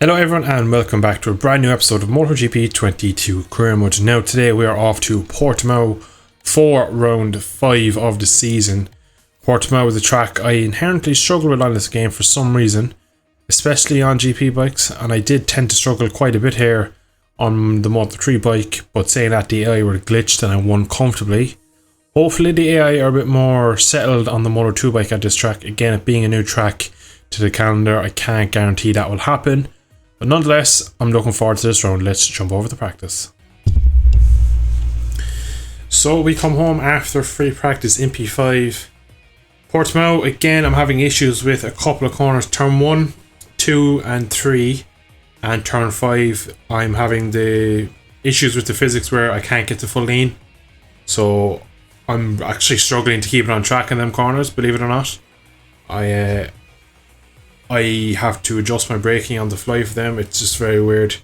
Hello everyone and welcome back to a brand new episode of MotoGP 22 Career Mode. Now today we are off to Portimao for round 5 of the season. Portimao is a track I inherently struggle with on this game for some reason, especially on GP bikes, and I did tend to struggle quite a bit here on the Moto3 bike, but saying that the AI were glitched and I won comfortably. Hopefully the AI are a bit more settled on the Moto2 bike at this track. Again, it being a new track to the calendar, I can't guarantee that will happen. But nonetheless, I'm looking forward to this round. Let's jump over to practice. So we come home after free practice in P5. Portimao, again, I'm having issues with a couple of corners. Turn 1, 2 and 3. And turn 5, I'm having the issues with the physics where I can't get to full lean. So I'm actually struggling to keep it on track in them corners, believe it or not. I have to adjust my braking on the fly for them. It's just very weird.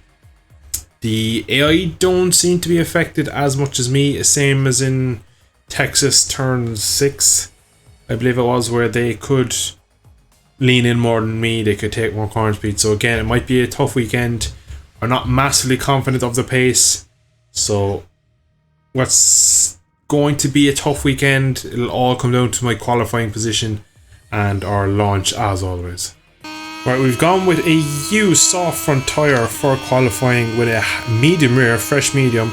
The AI don't seem to be affected as much as me, same as in Texas turn 6, I believe it was, where they could lean in more than me, they could take more corner speed. So again, it might be a tough weekend. I'm not massively confident of the pace, so what's going to be a tough weekend, it'll all come down to my qualifying position and our launch as always. Right, we've gone with a used soft front tyre for qualifying with a medium rear, fresh medium.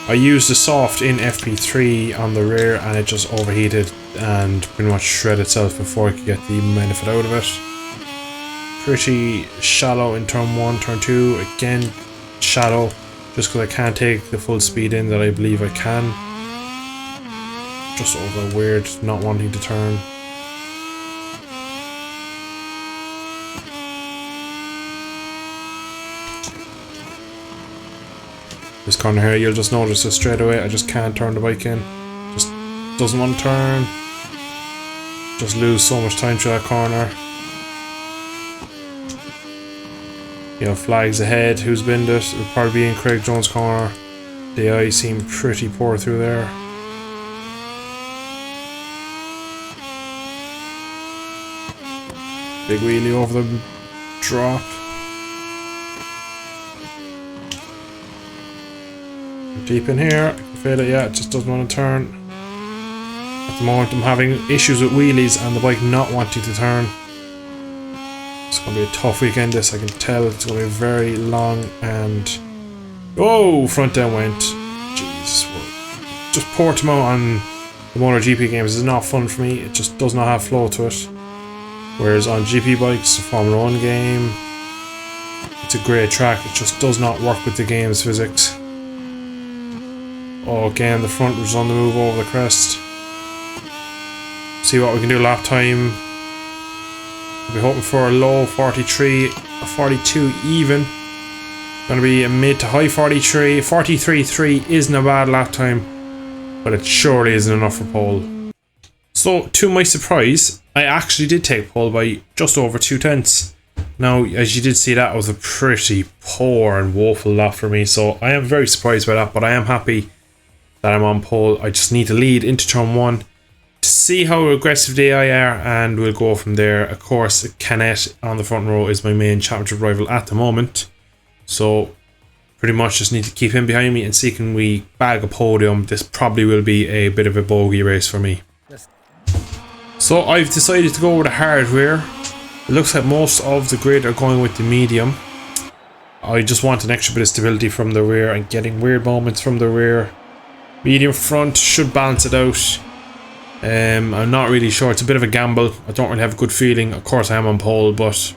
I used the soft in FP3 on the rear and it just overheated and pretty much shredded itself before I could get the benefit out of it. Pretty shallow in turn 1, turn 2, again shallow just because I can't take the full speed in that I believe I can. Just over weird, not wanting to turn. This corner here, you'll just notice it straight away. I just can't turn the bike in. Just doesn't want to turn. Just lose so much time through that corner. You know, flags ahead. Who's binned it? It'll probably be in Craig Jones' corner. The eye seemed pretty poor through there. Big wheelie over the drop. Deep in here, I can feel it, yeah, it just doesn't want to turn. At the moment I'm having issues with wheelies and the bike not wanting to turn. It's going to be a tough weekend this, I can tell. It's going to be very long and... Oh, front end went. Jeez. Just Portimao on the MotoGP games is not fun for me, it just does not have flow to it. Whereas on GP bikes, the Formula 1 game, it's a great track, it just does not work with the game's physics. Oh, again, the front was on the move over the crest. See what we can do lap time. I'll be hoping for a low 43, a 42 even. Gonna be a mid to high 43. 43.3 isn't a bad lap time, but it surely isn't enough for pole. So, to my surprise, I actually did take pole by just over 2 tenths. Now, as you did see, that was a pretty poor and woeful lap for me, so I am very surprised by that, but I am happy that I'm on pole. I just need to lead into turn 1 to see how aggressive they are, and we'll go from there. Of course, Canet on the front row is my main championship rival at the moment, so pretty much just need to keep him behind me and see can we bag a podium. This probably will be a bit of a bogey race for me. So I've decided to go with a hard rear. It looks like most of the grid are going with the medium. I just want an extra bit of stability from the rear and getting weird moments from the rear. Medium front should balance it out. I'm not really sure. It's a bit of a gamble. I don't really have a good feeling. Of course I am on pole, but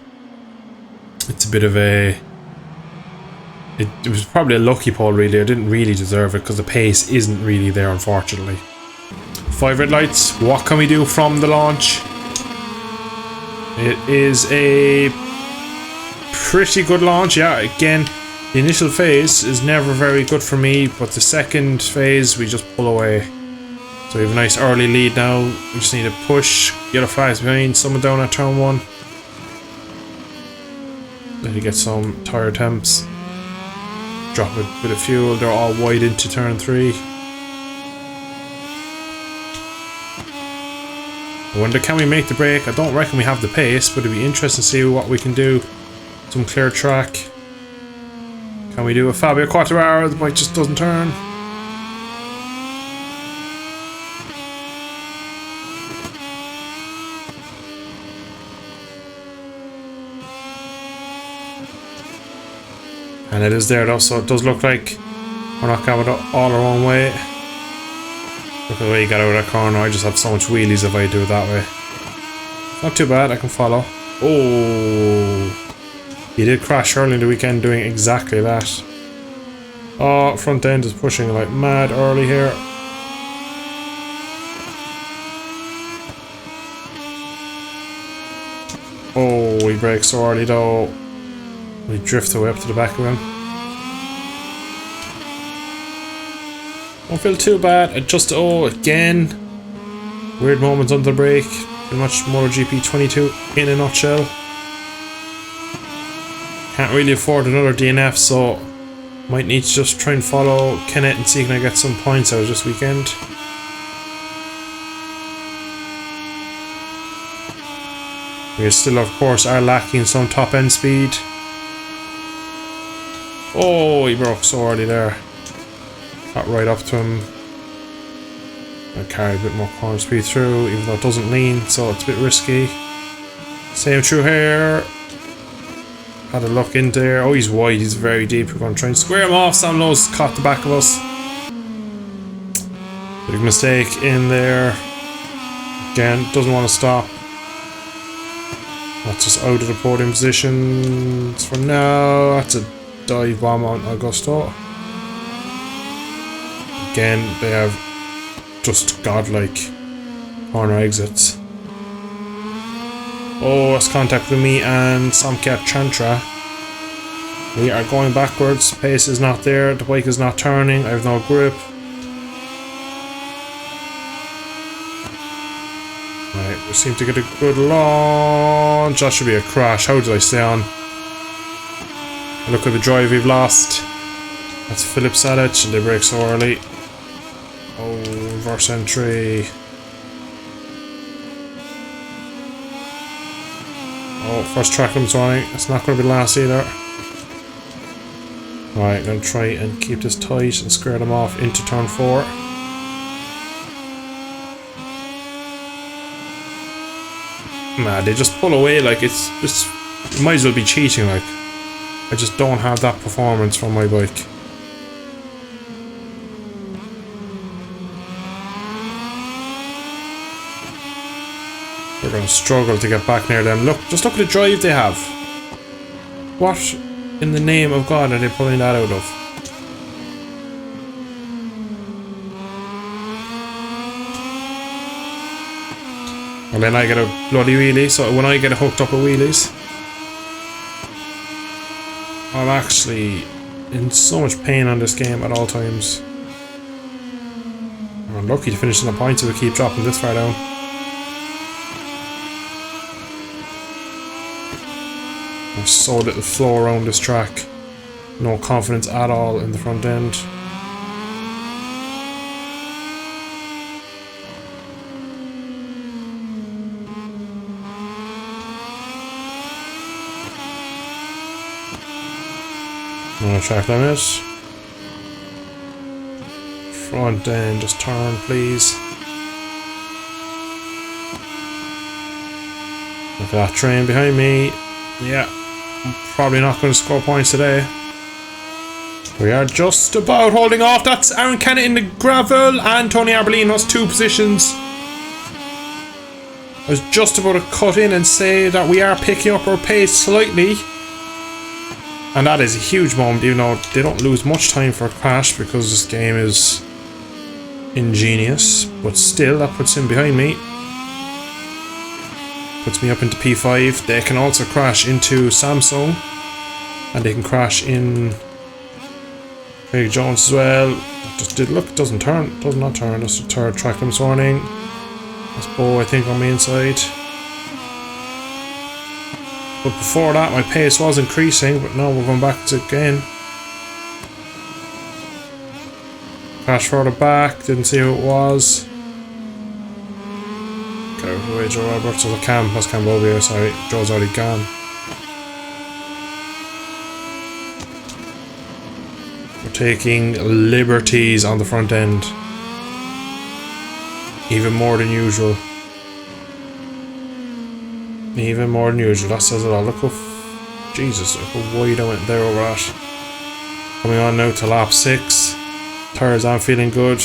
it's a bit of a... It was probably a lucky pole really. I didn't really deserve it because the pace isn't really there, unfortunately. 5 red lights. What can we do from the launch? It is a pretty good launch. Yeah, again, the initial phase is never very good for me, but the second phase we just pull away. So we have a nice early lead now. We just need to push, get a flags behind, someone down at turn 1. Then you get some tyre temps. Drop a bit of fuel, they're all wide into turn 3. I wonder, can we make the break? I don't reckon we have the pace, but it'd be interesting to see what we can do. some clear track. Can we do a Fabio Quartararo? The bike just doesn't turn. And it is there though, so it does look like we're not going all our own way. Look at the way he got out of that corner. I just have so much wheelies if I do it that way. Not too bad, I can follow. Oh, he did crash early in the weekend doing exactly that. Oh, front end is pushing like mad early here. Oh, he brakes so early though. We drift away up to the back of him. Don't feel too bad. Just again. Weird moments under the brake. Pretty much MotoGP 22 in a nutshell. Can't really afford another DNF, so might need to just try and follow Kenneth and see can I get some points out of this weekend. We still, of course, are lacking some top end speed. Oh, he broke so early there. Got right up to him. I carry a bit more corner speed through, even though it doesn't lean, so it's a bit risky. Same through here. Had a look in there. Oh, he's wide, he's very deep. We're going to try and square him off. Sam Lowe's caught the back of us. Big mistake in there. Again, doesn't want to stop. That's just out of the podium positions for now. That's a dive bomb on Augusto. Again, they have just godlike corner exits. Oh, it's contact with me and Samkat Chantra. We are going backwards. Pace is not there. The bike is not turning. I have no grip. Right, we seem to get a good launch. That should be a crash. How did I stay on? Look at the drive we've lost. That's Philip Salic, and they brake so early. Oh, reverse entry. Oh, first track limits running. It's not going to be the last either. Right, I'm going to try and keep this tight and square them off into turn 4. Nah, they just pull away like it's just. It might as well be cheating, like. I just don't have that performance from my bike. We're going to struggle to get back near them. Look, just look at the drive they have. What in the name of God are they pulling that out of? And then I get a bloody wheelie, so when I get hooked up with wheelies, I'm actually in so much pain on this game at all times. I'm lucky to finish in the points if we keep dropping this far down. There's so little flow around this track. No confidence at all in the front end. No track limit. Front end, just turn, please. Look at that train behind me. Yeah, I'm probably not going to score points today. We are just about holding off. That's Aaron Kennett in the gravel, and Tony Arbolino has 2 positions. I was just about to cut in and say that we are picking up our pace slightly. And that is a huge moment, even though they don't lose much time for a crash because this game is ingenious. But still, that puts him behind me. Puts me up into P5. They can also crash into Samsung. And they can crash in Craig Jones as well. Just did look, doesn't turn. Does not turn. That's the 3rd track limits warning. That's Bo, I think, on the inside. But before that, my pace was increasing, but now we're going backwards again. Crash further back, didn't see who it was. Go away, Joe Roberts, or Cam, that's Cambodia, sorry, Joe's already gone. Taking liberties on the front end. Even more than usual. Even more than usual. That says it all. Look how... Jesus, look how wide I went there over that. Coming on now to lap 6. Tires aren't feeling good.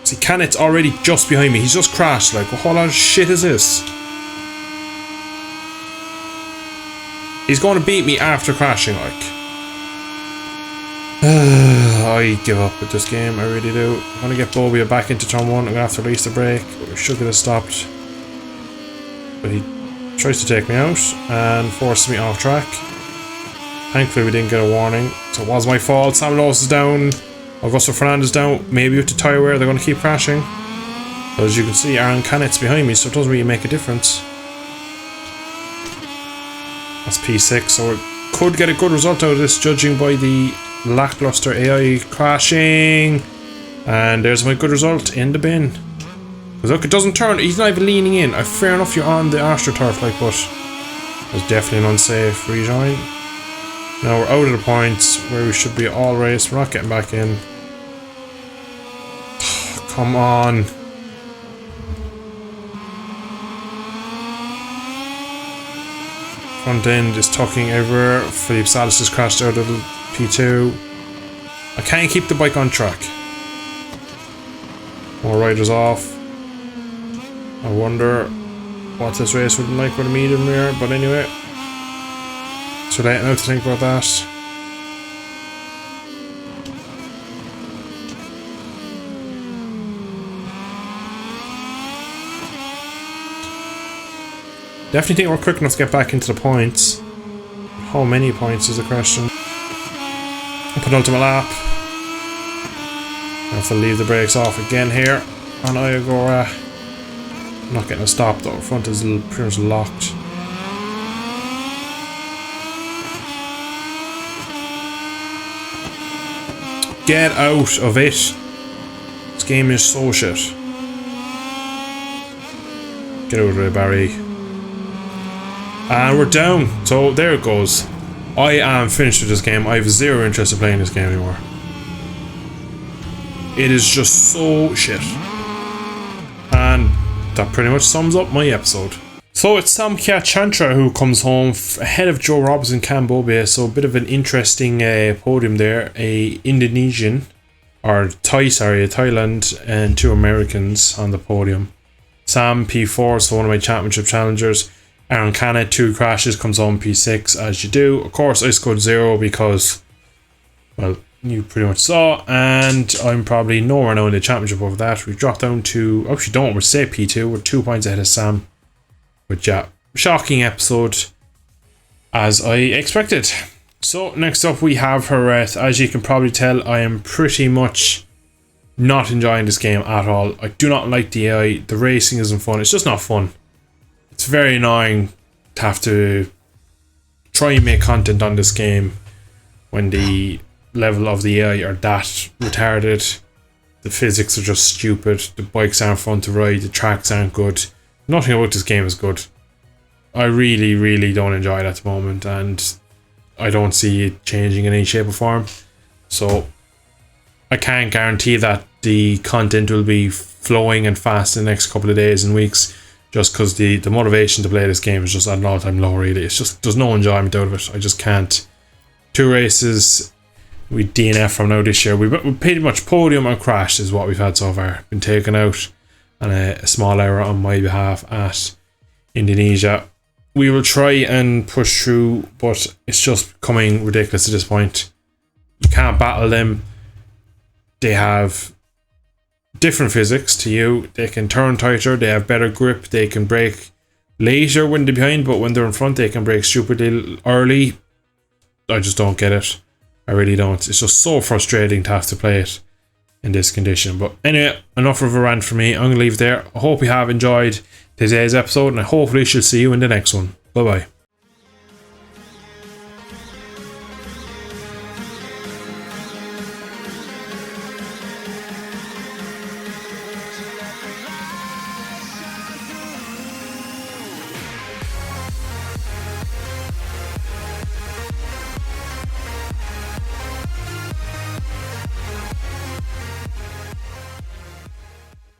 See, Cannett's already just behind me. He's just crashed. Like, what lot of shit is this? He's going to beat me after crashing, like. I give up with this game, I really do. I'm going to get Bobia back into turn 1. I'm going to have to release the brake. We should get it stopped. But he tries to take me out and forces me off track. Thankfully we didn't get a warning. So it was my fault. Sam Lewis is down. Augusto Fernandez down. Maybe with the tyre wear they're going to keep crashing. But as you can see, Aaron Cannett's behind me, so it doesn't really make a difference. That's P6, so we could get a good result out of this, judging by the lackluster AI crashing. And there's my good result in the bin. Because look, it doesn't turn, he's not even leaning in. Fair enough, you're on the AstroTurf, like, but it was definitely an unsafe rejoin. Now we're out of the points where we should be all race. We're not getting back in. Come on. Front end is tucking everywhere. Felipe Salas just crashed out of the P2. I can't keep the bike on track. More riders off. I wonder what this race would be like with a medium rear, but anyway. It's too late now to think about that. Definitely think we're quick enough to get back into the points. How many points is the question? Penultimate lap. I have to leave the brakes off again here on Iagora. I'm not getting a stop though. Front is pretty much locked. Get out of it. This game is so shit. Get out of it, Barry. And we're down. So there it goes. I am finished with this game. I have zero interest in playing this game anymore. It is just so shit. And that pretty much sums up my episode. So it's Samkhya Chantra who comes home ahead of Joe Robbins and Cambodia. So a bit of an interesting podium there. A Indonesian, or Thai, sorry, a Thailand and 2 Americans on the podium. Sam P4, so one of my championship challengers. Aaron Cannett, 2 crashes, comes on P6 as you do. Of course I scored 0 because, well, you pretty much saw, and I'm probably nowhere now in the championship over that. We've dropped down to, actually don't, we're say P2, we're 2 points ahead of Sam. But yeah, shocking episode as I expected. So next up we have Jerez. As you can probably tell, I am pretty much not enjoying this game at all. I do not like the AI, the racing isn't fun, it's just not fun. It's very annoying to have to try and make content on this game when the level of the AI are that retarded. The physics are just stupid. The bikes aren't fun to ride. The tracks aren't good. Nothing about this game is good. I really, really don't enjoy it at the moment, and I don't see it changing in any shape or form. So I can't guarantee that the content will be flowing and fast in the next couple of days and weeks. Just because the motivation to play this game is just at an all-time low, really. It's just, there's no enjoyment out of it. I just can't. 2 races, we DNF from now this year. We pretty much podium and crash is what we've had so far. Been taken out, and a small error on my behalf at Indonesia. We will try and push through, but it's just becoming ridiculous at this point. You can't battle them. They have different physics to you. They can turn tighter, they have better grip, they can brake later when they're behind, but when they're in front they can brake stupidly early. I just don't get it. I really don't. It's just so frustrating to have to play it in this condition. But anyway, enough of a rant for me. I'm going to leave there. I hope you have enjoyed today's episode, and I hopefully shall see you in the next one. Bye bye.